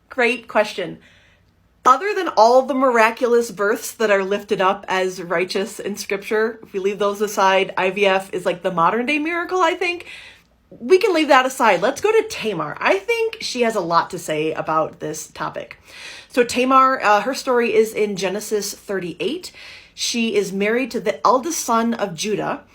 great question. Other than all the miraculous births that are lifted up as righteous in scripture, if we leave those aside, IVF is like the modern day miracle, I think. We can leave that aside. Let's go to Tamar. I think she has a lot to say about this topic. So Tamar, her story is in Genesis 38. She is married to the eldest son of Judah.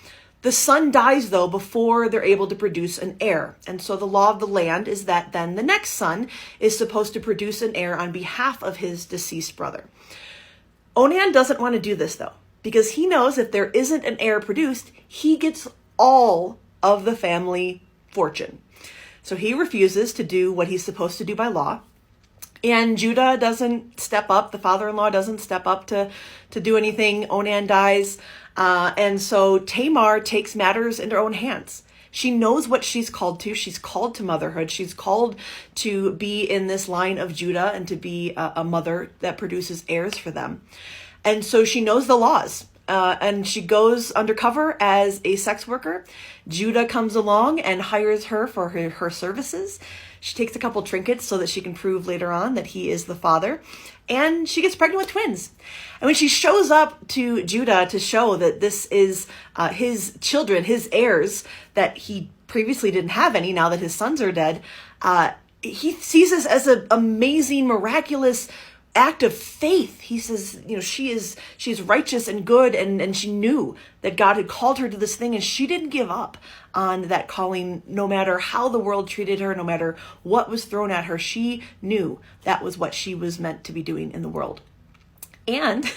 The son dies, though, before they're able to produce an heir. And so the law of the land is that then the next son is supposed to produce an heir on behalf of his deceased brother. Onan doesn't want to do this, though, because he knows if there isn't an heir produced, he gets all of the family fortune. So he refuses to do what he's supposed to do by law. And Judah doesn't step up. The father-in-law doesn't step up to do anything. Onan dies. And so Tamar takes matters into her own hands. She knows what she's called to. She's called to motherhood. She's called to be in this line of Judah and to be a mother that produces heirs for them. And so she knows the laws. And she goes undercover as a sex worker. Judah comes along and hires her for her services. She takes a couple trinkets so that she can prove later on that he is the father. And she gets pregnant with twins. And when she shows up to Judah to show that this is his children, his heirs, that he previously didn't have any now that his sons are dead, he sees this as an amazing, miraculous act of faith. He says, she's righteous and good, and she knew that God had called her to this thing, and she didn't give up on that calling, no matter how the world treated her, no matter what was thrown at her. She knew that was what she was meant to be doing in the world. And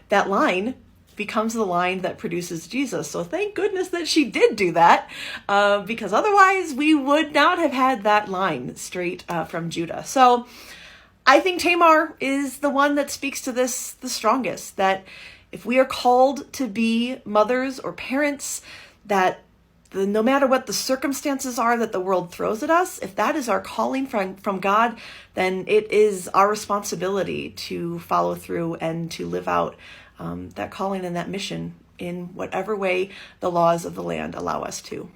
that line becomes the line that produces Jesus. So thank goodness that she did do that, because otherwise we would not have had that line straight from Judah. So I think Tamar is the one that speaks to this the strongest, that if we are called to be mothers or parents, that no matter what the circumstances are that the world throws at us, if that is our calling from God, then it is our responsibility to follow through and to live out that calling and that mission in whatever way the laws of the land allow us to.